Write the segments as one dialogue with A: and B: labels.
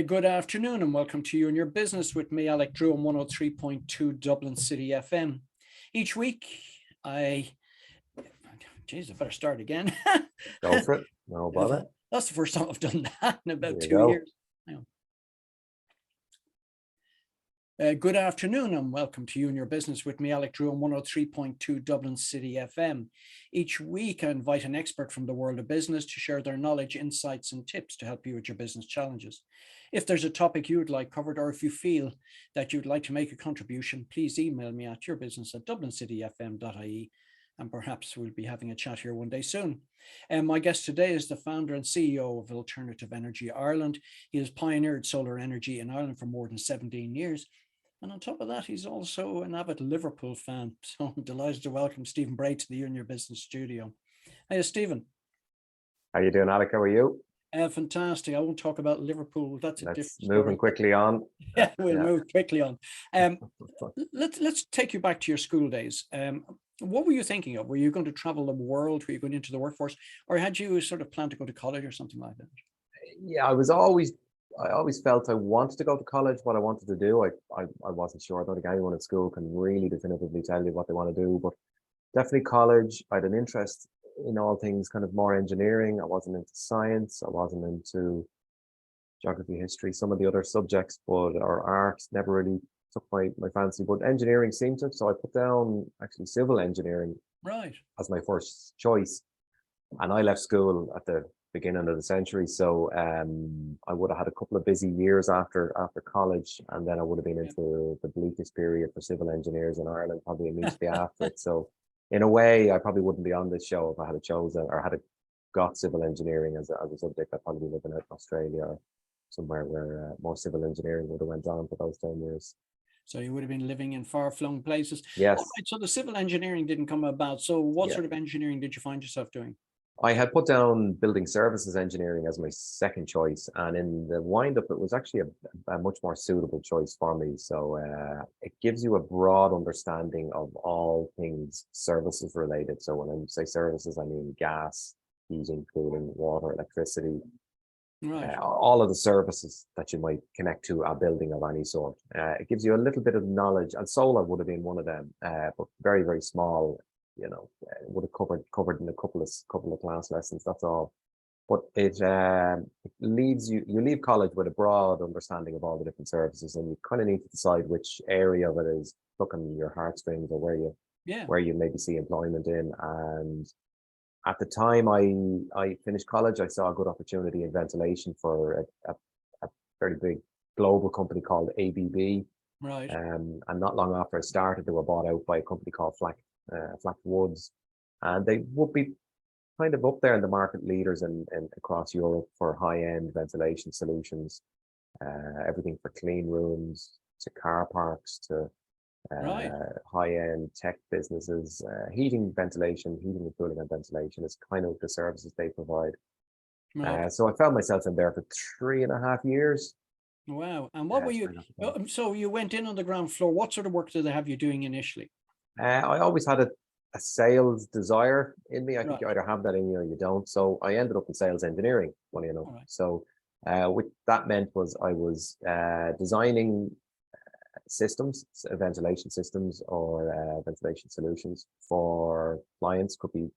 A: Good afternoon and welcome to You and Your Business with me, Alec Drew, on 103.2 Dublin City FM. Each week, I better start again.
B: Go for it. No bother.
A: That's the first time I've done that in about 2
B: go.
A: years. Good afternoon and welcome to You and Your Business with me, Alec Drew, on 103.2 Dublin City FM. Each week, I invite an expert from the world of business to share their knowledge, insights, and tips to help you with your business challenges. If there's a topic you would like covered, or if you feel that you'd like to make a contribution, please email me at yourbusiness@dublincityfm.ie, and perhaps we'll be having a chat here one day soon. My guest today is the founder and CEO of Alternative Energy Ireland. He has pioneered solar energy in Ireland for more than 17 years. And on top of that, he's also an avid Liverpool fan. So I'm delighted to welcome Stephen Bray to the You and Your Business studio. Hey, Stephen.
B: How you doing, Alec? How are you?
A: Fantastic. I won't talk about Liverpool. That's a different story.
B: Moving quickly on.
A: Yeah, we'll move quickly on. Let's take you back to your school days. What were you thinking of? Were you going to travel the world? Were you going into the workforce? Or had you sort of planned to go to college or something like that?
B: Yeah, I always felt I wanted to go to college. What I wanted to do, I wasn't sure. I don't think anyone at school can really definitively tell you what they want to do, but definitely college. I had an interest in all things kind of more engineering. I wasn't into science. I wasn't into geography, history, some of the other subjects, or art never really took my fancy, but engineering seemed to. So I put down actually civil engineering as my first choice. And I left school at the beginning of the century, so I would have had a couple of busy years after college, and then I would have been into the bleakest period for civil engineers in Ireland, probably immediately after it. So in a way, I probably wouldn't be on this show if I had chosen or had got civil engineering as a subject. I'd probably be living in Australia or somewhere where more civil engineering would have went on for those 10 years.
A: So you would have been living in far-flung places.
B: Yes.
A: All right, so the civil engineering didn't come about. So what sort of engineering did you find yourself doing?
B: I had put down building services engineering as my second choice, and in the wind-up, it was actually a much more suitable choice for me. So it gives you a broad understanding of all things services related. So when I say services, I mean gas, heating, cooling, water, electricity, all of the services that you might connect to a building of any sort. It gives you a little bit of knowledge, and solar would have been one of them, but very, very small. You know, would have covered in a couple of class lessons. That's all. But it leaves you leave college with a broad understanding of all the different services, and you kind of need to decide which area of it is plucking your heartstrings, or where you maybe see employment in. And at the time I finished college, I saw a good opportunity in ventilation for a very big global company called ABB.
A: Right.
B: And not long after I started, they were bought out by a company called Flack Woods, and they would be kind of up there in the market leaders and across Europe for high-end ventilation solutions, everything for clean rooms to car parks to high-end tech businesses. Heating and cooling and ventilation is kind of the services they provide. So I found myself in there for 3.5 years.
A: Wow. And what were you, so you went in on the ground floor. What sort of work did they have you doing initially? I
B: always had a sales desire in me. I think you either have that in you or you don't. So I ended up in sales engineering, funny enough. So what that meant was I was designing systems, ventilation systems, or ventilation solutions for clients. Could be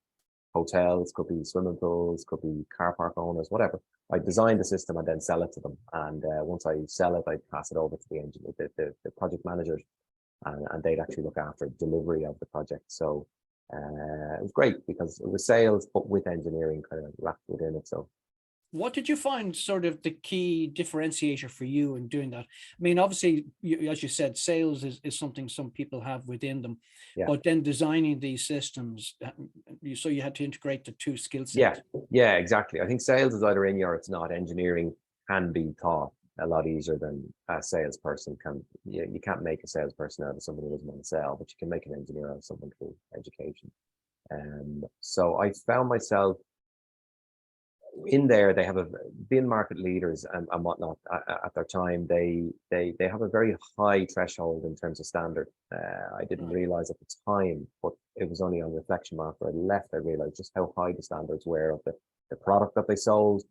B: hotels, could be swimming pools, could be car park owners, whatever. I design the system and then sell it to them. And once I sell it, I pass it over to the engineer, the project managers. And they'd actually look after delivery of the project. So it was great because it was sales, but with engineering kind of wrapped within it. So
A: what did you find sort of the key differentiator for you in doing that? I mean, obviously, as you said, sales is something some people have within them, but then designing these systems, so you had to integrate the two skill sets.
B: Yeah, exactly. I think sales is either in you or it's not. Engineering can be taught a lot easier than a salesperson can. You can't make a salesperson out of someone who doesn't want to sell, but you can make an engineer out of someone through education. So I found myself in there. They have been market leaders and whatnot at their time. They have a very high threshold in terms of standard. I didn't realize at the time, but it was only on reflection after I left I realized just how high the standards were of the product that they sold,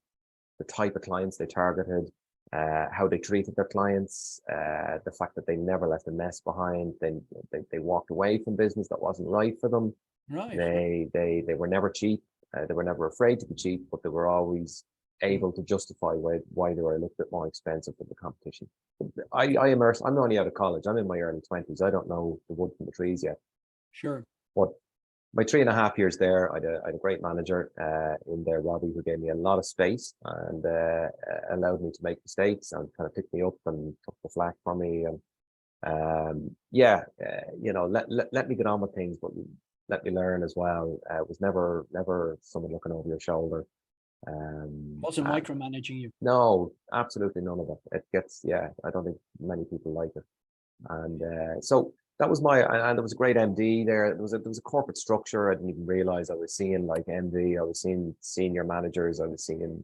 B: the type of clients they targeted, how they treated their clients, the fact that they never left a mess behind. They walked away from business that wasn't right for them.
A: Right.
B: They were never cheap. They were never afraid to be cheap, but they were always able to justify why they were a little bit more expensive than the competition. I'm only out of college. I'm in my early 20s. I don't know the wood from the trees yet.
A: Sure.
B: But my 3.5 years there, I had a great manager in there, Robbie, who gave me a lot of space and allowed me to make mistakes and kind of picked me up and took the slack for me. And let me get on with things, but let me learn as well. It was never someone looking over your shoulder.
A: Wasn't micromanaging you.
B: No, absolutely none of it. I don't think many people like it. And so that was and there was a great MD there. There was a corporate structure. I didn't even realize I was seeing like MD. I was seeing senior managers. I was seeing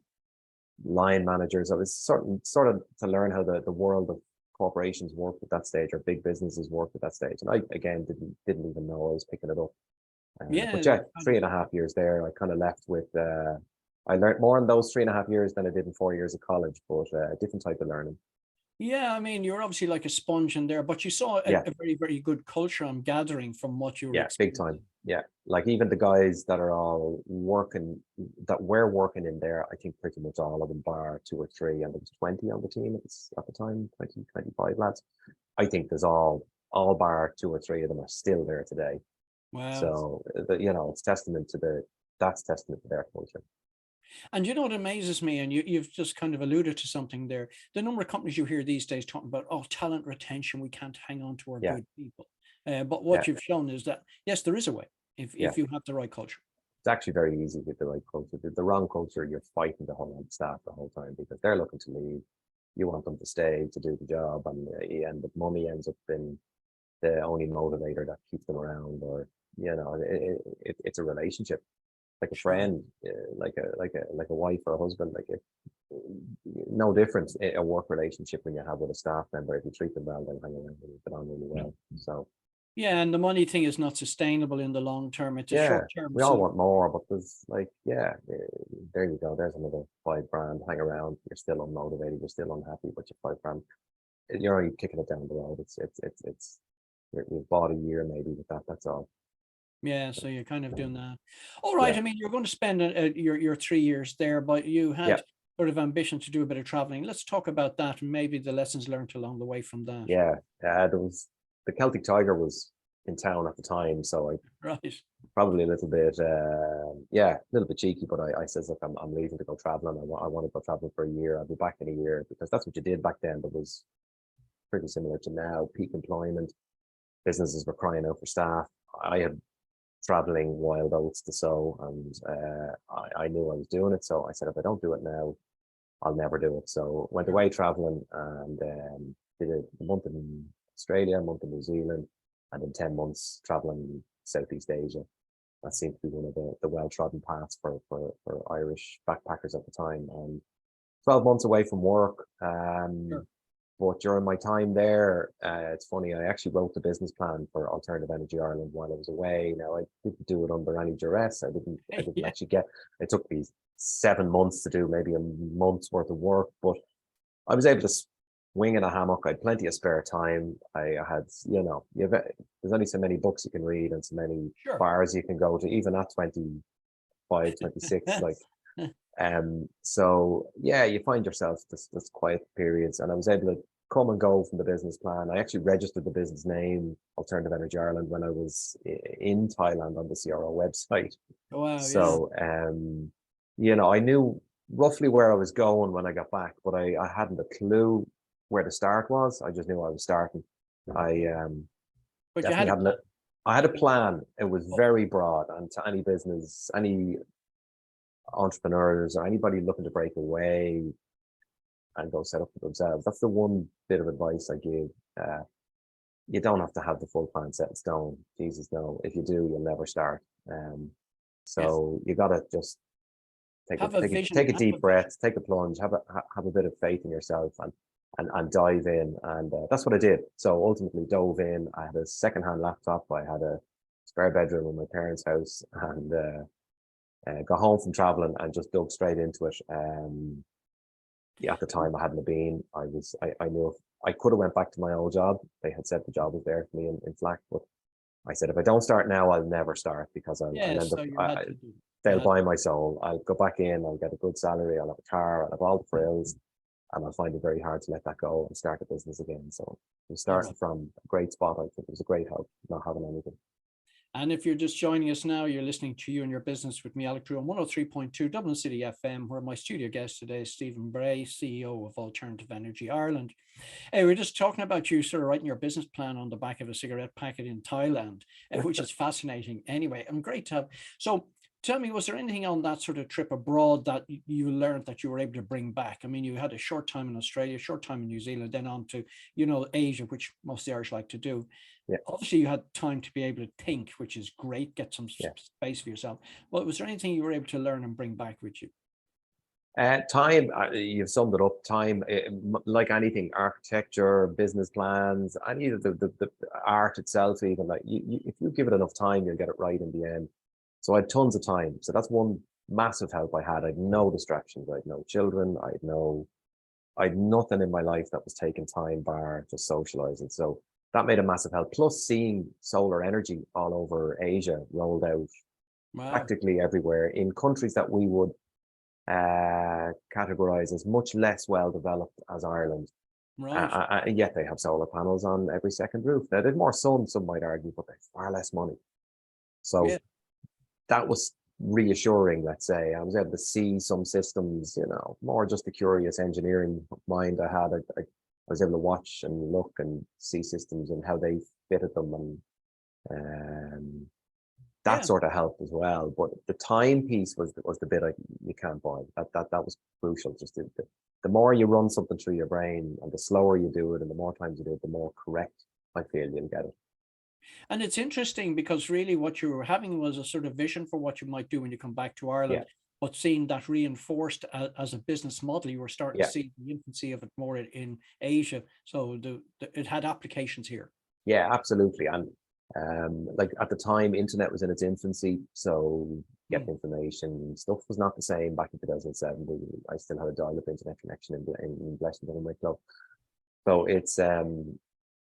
B: line managers. I was sort of to learn how the world of corporations worked at that stage, or big businesses worked at that stage. And I again didn't even know I was picking it up. But yeah, 3.5 years there. I kind of left with. I learned more in those 3.5 years than I did in 4 years of college, but a different type of learning.
A: Yeah, I mean, you're obviously like a sponge in there, but you saw a very, very good culture I'm gathering from what you were
B: big time. Yeah, like even the guys that are all that were working in there, I think pretty much all of them bar 2 or 3, and there was 20 on the team at the time, 20, 25 lads. I think there's all bar 2 or 3 of them are still there today.
A: Wow.
B: So it's testament to their culture.
A: And you know what amazes me, and you've just kind of alluded to something there, the number of companies you hear these days talking about, oh, talent retention, we can't hang on to our good people. But what you've shown is that, yes, there is a way if you have the right culture.
B: It's actually very easy with the right culture. The wrong culture, you're fighting the whole staff the whole time because they're looking to leave. You want them to stay to do the job, and the money ends up being the only motivator that keeps them around. Or it's a relationship, like a friend, like a wife or a husband. No difference a work relationship when you have with a staff member. If you treat them well, they'll hang around and get on really well. So
A: yeah, and the money thing is not sustainable in the long term. It's a short term.
B: We all want more, but there's there you go. There's another $5,000. Hang around. You're still unmotivated. You're still unhappy, but your $5,000, you're only kicking it down the road. You've bought a year maybe with that. That's all.
A: Yeah, so you're kind of doing that. All right. I mean, you're going to spend your 3 years there, but you had sort of ambition to do a bit of traveling. Let's talk about that and maybe the lessons learned along the way from that.
B: Yeah, there was the Celtic Tiger was in town at the time, so I probably a little bit cheeky, but I says, look, I'm leaving to go traveling. I want to go traveling for a year. I'll be back in a year, because that's what you did back then. That was pretty similar to now. Peak employment, businesses were crying out for staff. I had traveling wild oats to sow, and I knew I was doing it. So I said, if I don't do it now, I'll never do it. So went away traveling and did a month in Australia, a month in New Zealand, and in 10 months traveling Southeast Asia. That seemed to be one of the well-trodden paths for Irish backpackers at the time. And 12 months away from work. But during my time there, it's funny, I actually wrote the business plan for Alternative Energy Ireland while I was away. Now, I didn't do it under any duress. I didn't actually it took me 7 months to do maybe a month's worth of work, but I was able to swing in a hammock. I had plenty of spare time. I had, there's only so many books you can read and so many bars you can go to, even at 25, 26, so yeah, you find yourself this quiet periods, and I was able to come and go from the business plan. I actually registered the business name Alternative Energy Ireland when I was in Thailand on the CRO website.
A: Oh, wow.
B: So I knew roughly where I was going when I got back, but I hadn't a clue where the start was. I just knew I was starting. But I had a plan. It was very broad, and to any business, any entrepreneurs or anybody looking to break away and go set up for themselves, that's the one bit of advice I give. You don't have to have the full plan set in stone. Jesus, no. If you do, you'll never start. So you got to just take a deep breath, take a plunge, have a bit of faith in yourself, and dive in. And that's what I did. So ultimately dove in. I had a secondhand laptop. I had a spare bedroom in my parents' house, and got home from traveling and just dug straight into it. Yeah, at the time I hadn't been. I knew if I could have went back to my old job. They had said the job was there for me in Flack, but I said if I don't start now, I'll never start because I'll
A: Yes,
B: end up.
A: so you had to do. You
B: They'll
A: had
B: buy my soul. I'll go back in. I'll get a good salary. I'll have a car. I'll have all the frills, and I'll find it very hard to let that go and start a business again. So we're
A: All
B: starting
A: right.
B: from a great spot. I think it was a great help not having anything.
A: And if you're just joining us now, you're listening to You and Your Business with me, Alec Drew, on 103.2 Dublin City FM, where my studio guest today is Stephen Bray, CEO of Alternative Energy Ireland. Hey, we're just talking about you sort of writing your business plan on the back of a cigarette packet in Thailand, which is fascinating anyway, and great to have. So tell me, was there anything on that sort of trip abroad that you learned that you were able to bring back? I mean, you had a short time in Australia, short time in New Zealand, then on to, Asia, which most of the Irish like to do.
B: Yeah,
A: Obviously, you had time to be able to think, which is great, get some
B: yeah.
A: space for yourself. Well, was there anything you were able to learn and bring back with you?
B: Time, you've summed it up. Time, like anything, architecture, business plans, any of the art itself, even like if you give it enough time, you'll get it right in the end. So I had tons of time. So that's one massive help I had. I had no distractions. I had no children. I had nothing in my life that was taking time bar just socializing. So that made a massive help. Plus seeing solar energy all over Asia rolled out
A: Wow.
B: practically everywhere in countries that we would categorized as much less well developed as Ireland.
A: Right.
B: And yet they have solar panels on every second roof. Now they've more sun, some might argue, but they've far less money. So
A: Yeah.
B: that was reassuring, let's say. I was able to see some systems, more just the curious engineering mind I had. I was able to watch and look and see systems and how they fitted them, and that
A: Yeah.
B: sort of helped as well. But the time piece was the bit you can't buy. That was crucial. Just the more you run something through your brain, and the slower you do it, and the more times you do it, the more correct I feel you'll get it.
A: And it's interesting because really what you were having was a sort of vision for what you might do when you come back to
B: Yeah,
A: Ireland, but seeing that reinforced as a business model, you were starting to
B: yeah,
A: see the infancy of it more in Asia. So it had applications here.
B: yeah, absolutely. And like at the time, internet was in its infancy, so
A: Hmm.
B: getting information stuff was not the same back in 2007. I still had a dial-up internet connection in Blessington in my club. So it's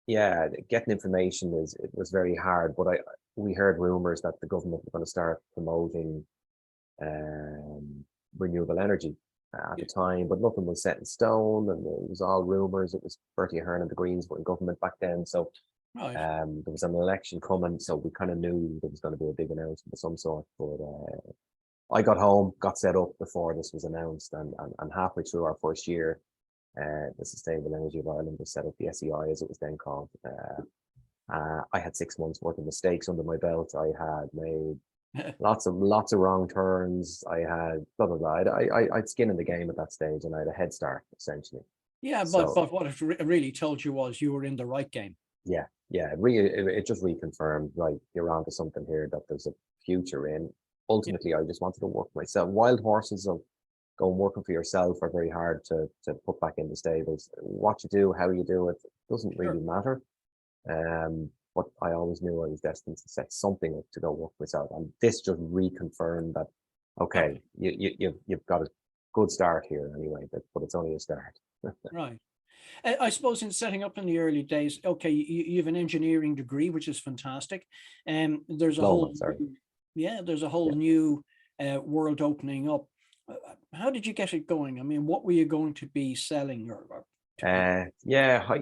B: yeah, getting information it was very hard. But we heard rumors that the government were going to start promoting renewable energy at the
A: Yeah.
B: time, but nothing was set in stone, and it was all rumors. It was Bertie Ahern and the Greens were in government back then, so
A: Right.
B: there was an election coming, so we kind of knew there was going to be a big announcement of some sort. But I got home, got set up before this was announced, and halfway through our first year, the Sustainable Energy of Ireland was set up, the SEI as it was then called. I had 6 months worth of mistakes under my belt. I had made lots of wrong turns. I had blah blah blah. I'd skin in the game at that stage, and I had a head start essentially.
A: Yeah, but
B: So
A: what it really told you was you were in the right game.
B: yeah, it just reconfirmed, right, you're onto something here, that there's a future in.
A: Yeah,
B: Ultimately, I just wanted to work myself. Wild horses of going working for yourself are very hard to put back in the stables. What you do, how you do it, doesn't
A: sure.
B: really matter. But I always knew I was destined to set something up to go work myself, and this just reconfirmed that. Okay,
A: Okay.
B: you've got a good start here anyway, but it's only a start.
A: Right. I suppose in setting up in the early days, okay, you have an engineering degree, which is fantastic. There's a whole,
B: Diploma, sorry.
A: yeah, there's a whole new world opening up. How did you get it going? I mean, what were you going to be selling or to people?
B: Yeah,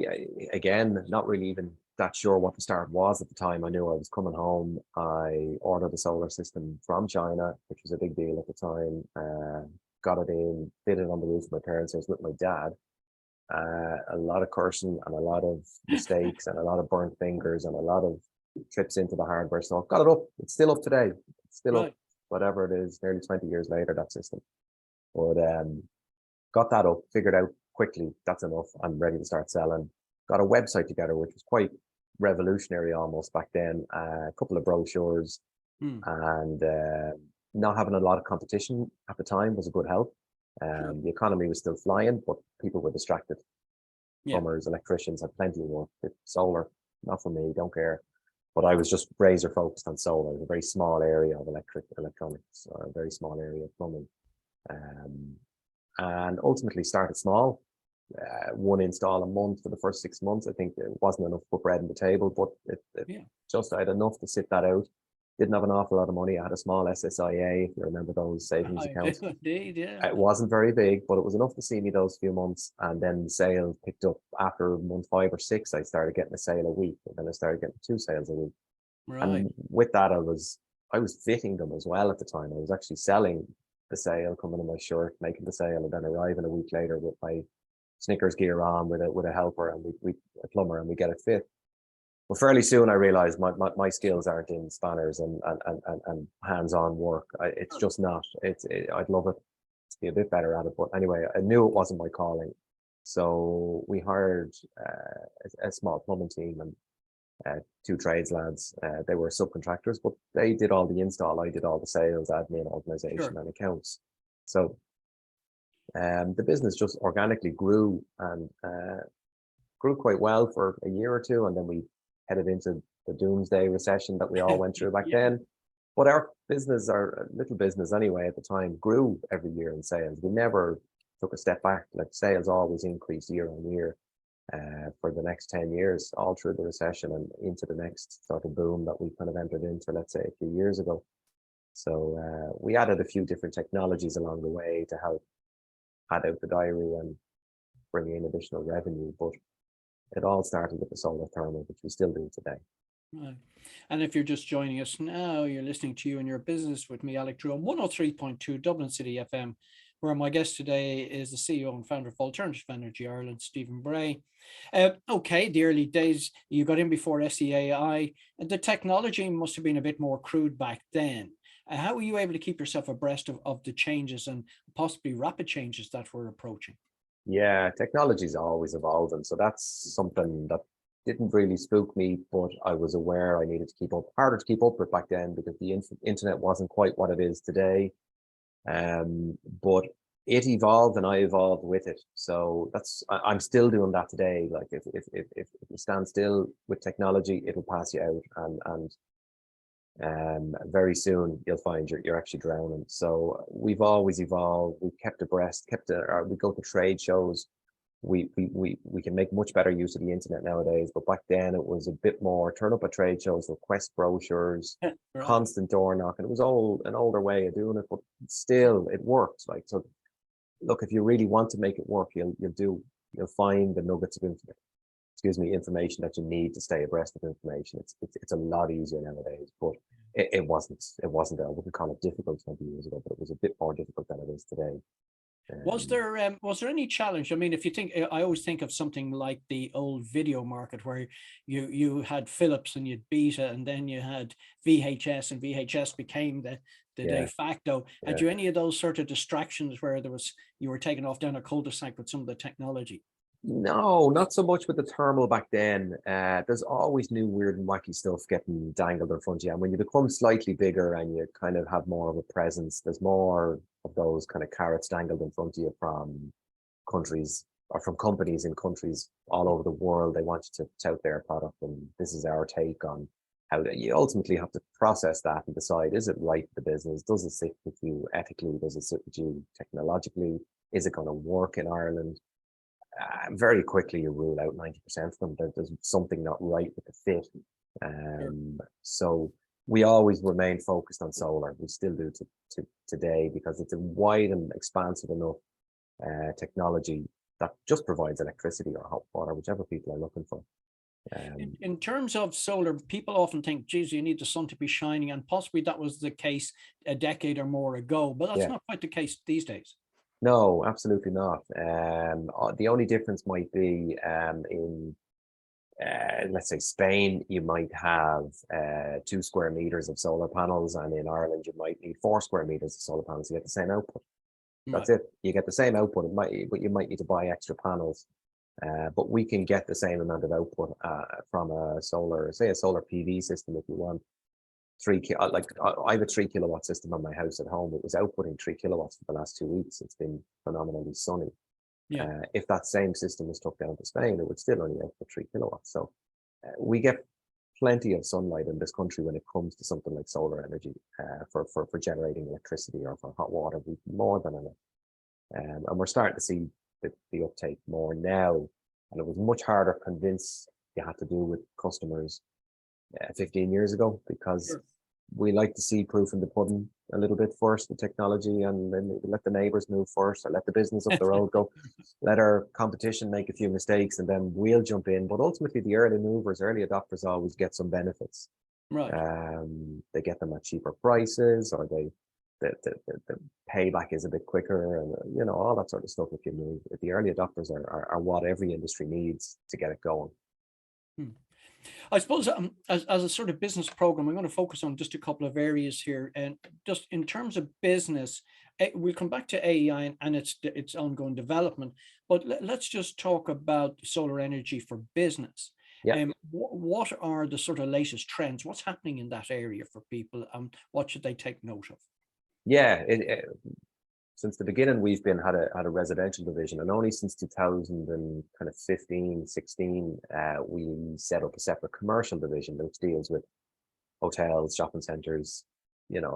B: again, not really even that sure what the start was at the time. I knew I was coming home. I ordered a solar system from China, which was a big deal at the time. Got it in, fitted on the roof of my parents' house with my dad. A lot of cursing and a lot of mistakes and a lot of burnt fingers and a lot of trips into the hardware store. Got it up. It's still up today. It's still up,
A: Right.
B: whatever it is, nearly 20 years later, that system. But got that up, figured out quickly, that's enough. I'm ready to start selling. Got a website together, which was quite revolutionary almost back then. A couple of brochures,
A: Hmm.
B: and not having a lot of competition at the time was a good help.
A: Sure.
B: The economy was still flying, but people were distracted.
A: Yeah.
B: Plumbers, electricians had plenty of work. Solar, not for me, don't care. But I was just razor focused on solar. A very small area of electronics, or a very small area of plumbing. and ultimately started small. One install a month for the first 6 months. I think it wasn't enough to put bread on the table, but I had enough to sit that out. Didn't have an awful lot of money. I had a small SSIA, if you remember those savings accounts.
A: Do indeed, yeah.
B: It wasn't very big, but it was enough to see me those few months. And then the sales picked up after month 5 or 6. I started getting a sale a week, and then I started getting 2 sales a week.
A: Right.
B: And with that, I was fitting them as well at the time. I was actually selling the sale, coming in my shirt, making the sale, and then arriving a week later with my Snickers gear on with a helper and we a plumber, and we get it fit. Well, fairly soon I realized my skills aren't in spanners and hands-on work. It's just not. I'd love it to be a bit better at it, but anyway, I knew it wasn't my calling. So we hired a small plumbing team and 2 trades lads. They were subcontractors, but they did all the install. I did all the sales, admin, organization, and accounts. So the business just organically grew and grew quite well for a year or two, and then we headed into the doomsday recession that we all went through back then. But our business, our little business anyway at the time, grew every year in sales. We never took a step back. Like, sales always increased year on year for the next 10 years, all through the recession and into the next sort of boom that we kind of entered into, let's say, a few years ago. So we added a few different technologies along the way to help pad out the diary and bring in additional revenue. But it all started with the solar thermal, which we still do today.
A: Right. And if you're just joining us now, you're listening to You and Your Business with me, Alec Drew, on 103.2 Dublin City FM, where my guest today is the CEO and founder of Alternative Energy Ireland, Stephen Bray. Okay, the early days, you got in before SEAI, and the technology must have been a bit more crude back then. How were you able to keep yourself abreast of the changes and possibly rapid changes that were approaching?
B: Yeah, technology is always evolving. So that's something that didn't really spook me, but I was aware I needed to keep up. Harder to keep up with back then because the internet wasn't quite what it is today. But it evolved and I evolved with it. So I'm still doing that today. Like if you stand still with technology, it'll pass you out, and very soon you'll find you're actually drowning. So we've always evolved. We've kept abreast. We go to trade shows. We can make much better use of the internet nowadays, but back then it was a bit more turn up at trade shows, request brochures,
A: Right.
B: constant door knocking. It was an older way of doing it, but still it worked. Like, so look, if you really want to make it work, you'll find the nuggets of information that you need to stay abreast of information. It's a lot easier nowadays, but it wasn't I wouldn't call it difficult 20 years ago, but it was a bit more difficult than it is today.
A: Was there any challenge? I mean, if you think, I always think of something like the old video market where you had Philips and you had Beta, and then you had VHS, and VHS became the de facto. Had you any of those sort of distractions where you were taken off down a cul-de-sac with some of the technology?
B: No, not so much with the thermal back then. There's always new weird and wacky stuff getting dangled in front of you. And when you become slightly bigger and you kind of have more of a presence, there's more of those kind of carrots dangled in front of you from countries or from companies in countries all over the world. They want you to tout their product, and this is our take on how you ultimately have to process that and decide, is it right for the business? Does it sit with you ethically? Does it sit with you technologically? Is it going to work in Ireland? Very quickly you rule out 90% of them. There's something not right with the fit. So we always remain focused on solar. We still do to today, because it's a wide and expansive enough technology that just provides electricity or hot water, whichever people are looking for.
A: In terms of solar, people often think, geez, you need the sun to be shining, and possibly that was the case a decade or more ago, but that's not quite the case these days.
B: No, absolutely not. The only difference might be in, let's say, Spain, you might have 2 square meters of solar panels, and in Ireland, you might need 4 square meters of solar panels to get the same output. That's it. You get the same output, but you might need to buy extra panels. But we can get the same amount of output from a solar PV system if you want. I have a 3 kilowatt system on my house at home. It was outputting 3 kilowatts for the last 2 weeks. It's been phenomenally sunny. If that same system was took down to Spain, it would still only output 3 kilowatts. So we get plenty of sunlight in this country when it comes to something like solar energy for generating electricity or for hot water. We've more than enough. And we're starting to see the uptake more now. And it was much harder to convince you had to do with customers 15 years ago, because
A: Sure.
B: we like to see proof in the pudding a little bit first, the technology, and then let the neighbors move first, or let the business up the road go, let our competition make a few mistakes, and then we'll jump in. But ultimately, the early movers, early adopters always get some benefits.
A: Right.
B: They get them at cheaper prices, or the payback is a bit quicker, and all that sort of stuff. If you move, the early adopters are what every industry needs to get it going.
A: Hmm. I suppose as a sort of business program, I'm going to focus on just a couple of areas here. And just in terms of business, we'll come back to AEI and its ongoing development. But let's just talk about solar energy for business.
B: Yeah.
A: What are the sort of latest trends? What's happening in that area for people? What should they take note of?
B: Yeah, since the beginning, we've had a residential division, and only since 2015, 16, we set up a separate commercial division which deals with hotels, shopping centers,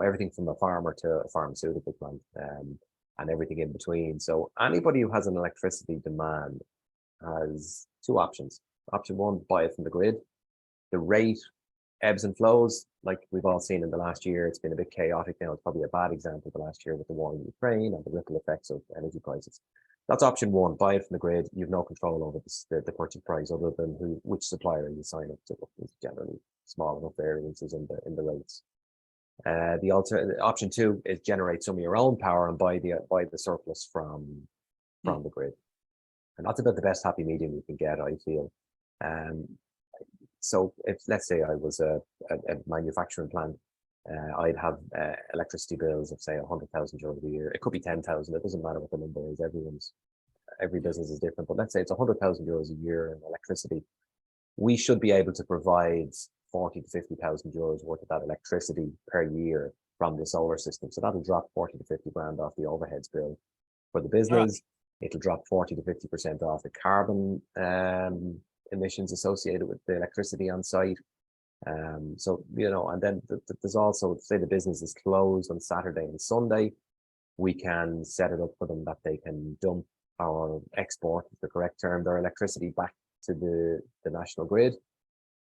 B: everything from a farmer to a pharmaceutical plant, and everything in between. So anybody who has an electricity demand has two options. Option one, buy it from the grid. The rate ebbs and flows, like we've all seen in the last year. It's been a bit chaotic now. It's probably a bad example the last year with the war in Ukraine and the ripple effects of energy prices. That's option one, buy it from the grid. You've no control over the purchase price other than which supplier you sign up to. It's generally small enough variances in the rates. Option two is generate some of your own power and buy the surplus from the grid. And that's about the best happy medium you can get, I feel. So if, let's say I was a manufacturing plant, I'd have electricity bills of, say, €100,000 a year. It could be 10,000. It doesn't matter what the number is. Every business is different. But let's say it's €100,000 a year in electricity. We should be able to provide 40 to 50,000 euros worth of that electricity per year from the solar system. So that'll drop 40 to 50 grand off the overheads bill for the business. It'll drop 40 to 50% off the carbon emissions associated with the electricity on site. So, and then there's also, say the business is closed on Saturday and Sunday, we can set it up for them that they can dump or export, is the correct term, their electricity back to the national grid,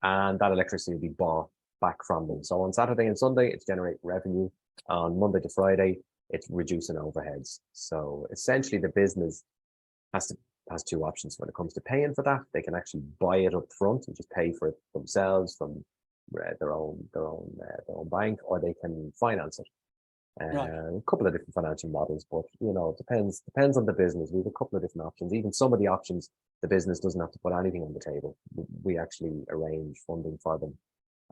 B: and that electricity will be bought back from them. So on Saturday and Sunday, it's generating revenue. On Monday to Friday, it's reducing overheads. So essentially the business has two options when it comes to paying for that. They can actually buy it up front and just pay for it themselves from their own bank, or they can finance it. A couple of different financial models, but it depends on the business. We have a couple of different options. Even some of the options, the business doesn't have to put anything on the table. We actually arrange funding for them,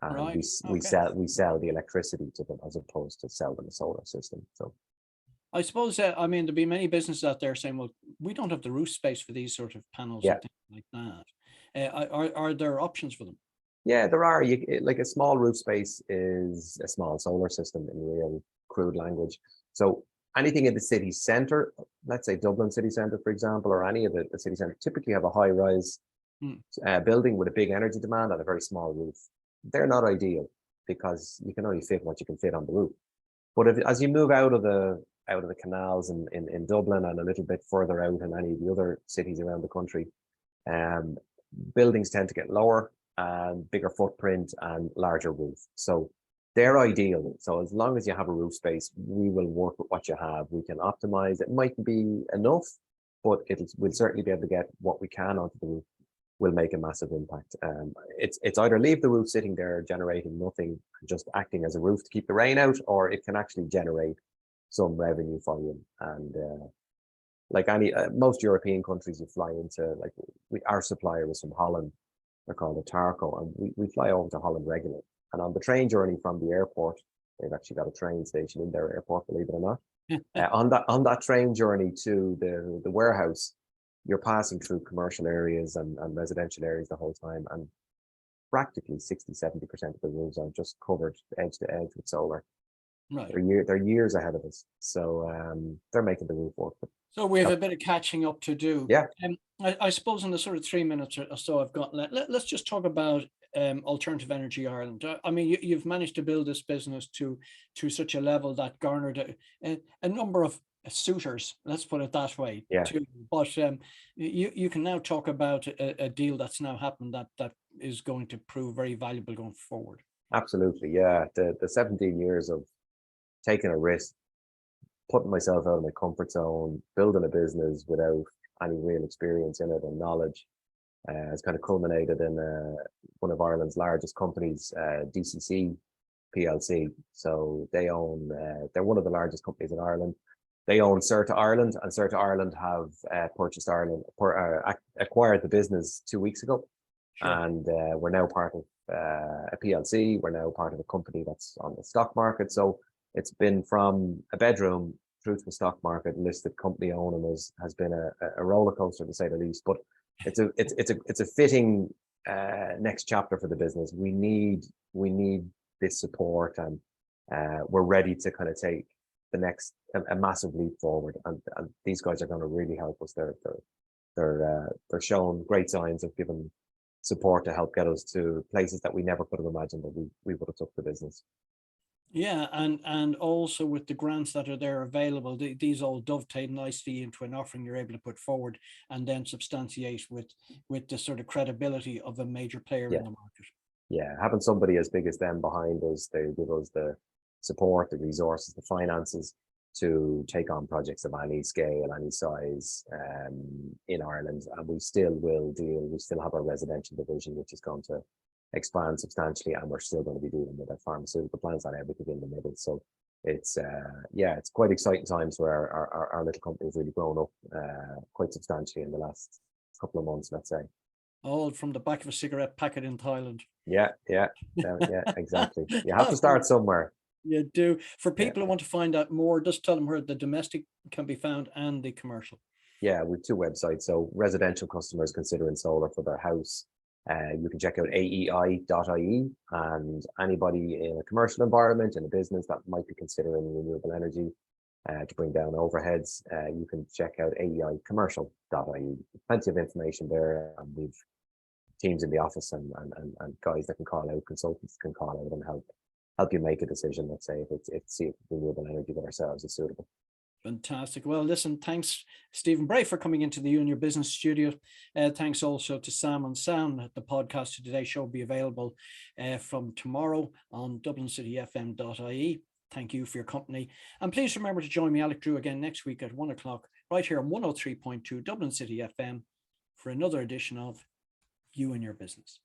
B: and we sell the electricity to them as opposed to sell them a solar system. So
A: I suppose, there'd be many businesses out there saying, well, we don't have the roof space for these sort of panels and things like that. Are there options for them?
B: Yeah, there are. Like a small roof space is a small solar system in real crude language. So anything in the city centre, let's say Dublin city centre, for example, or any of the city centre, typically have a high-rise building with a big energy demand and a very small roof. They're not ideal because you can only fit what you can fit on the roof. But as you move out of the canals in Dublin and a little bit further out in any of the other cities around the country, buildings tend to get lower and bigger footprint and larger roof. So they're ideal. So as long as you have a roof space, we will work with what you have. We can optimize. It might be enough, but we'll certainly be able to get what we can onto the roof. Will make a massive impact. It's either leave the roof sitting there generating nothing, just acting as a roof to keep the rain out, or it can actually generate some revenue for you. And like most European countries you fly into, like our supplier is from Holland. They're called a Tarco, and we fly over to Holland regularly. And on the train journey from the airport, they've actually got a train station in their airport, believe it or not. On that train journey to the warehouse, you're passing through commercial areas and residential areas the whole time, and practically 60-70% of the roofs are just covered edge to edge with solar.
A: Right.
B: They're years ahead of us, so they're making the roof work.
A: So we have a bit of catching up to do.
B: Yeah.
A: I suppose in the sort of 3 minutes or so I've got, let's just talk about Alternative Energy Ireland. I mean, you've managed to build this business to such a level that garnered a number of suitors, let's put it that way,
B: Yeah,
A: too. But you can now talk about a deal that's now happened that is going to prove very valuable going forward.
B: absolutely. Yeah, the 17 years of taking a risk, putting myself out of my comfort zone, building a business without any real experience in it and knowledge, has kind of culminated in one of Ireland's largest companies, DCC PLC. So they own, they're one of the largest companies in Ireland. They own Certa Ireland, and Certa Ireland have acquired the business 2 weeks ago.
A: Sure.
B: And we're now part of a PLC. We're now part of a company that's on the stock market. So it's been from a bedroom through to the stock market. Listed company owning has been a roller coaster, to say the least. But it's a fitting next chapter for the business. We need this support, and we're ready to kind of take the next a massive leap forward. And these guys are going to really help us. They're showing great signs of giving support to help get us to places that we never could have imagined that we would have took the business.
A: Yeah, and also with the grants that are there available, these all dovetail nicely into an offering you're able to put forward and then substantiate with the sort of credibility of a major player in the market.
B: Yeah, having somebody as big as them behind us, they give us the support, the resources, the finances to take on projects of any scale, any size in Ireland. And we still have our residential division, which is going to expand substantially, and we're still going to be dealing with our pharmaceutical plants and everything in the middle. So it's it's quite exciting times where our little company has really grown up quite substantially in the last couple of months, let's say.
A: All from the back of a cigarette packet in Thailand.
B: Yeah, exactly. You have to start somewhere.
A: You do. For people who want to find out more, just tell them where the domestic can be found and the commercial.
B: Yeah, with two websites. So residential customers considering solar for their house, you can check out aei.ie, and anybody in a commercial environment, in a business that might be considering renewable energy to bring down overheads, you can check out aeicommercial.ie. Plenty of information there, and we've teams in the office and guys that can call out, consultants can call out and help you make a decision. Let's say if renewable energy with ourselves is suitable.
A: Fantastic. Well, listen, thanks, Stephen Bray, for coming into the You and Your Business studio. Thanks also to Sam on Sound. The podcast of today's show will be available from tomorrow on dublincityfm.ie. Thank you for your company. And please remember to join me, Alec Drew, again next week at 1 o'clock, right here on 103.2 Dublin City FM for another edition of You and Your Business.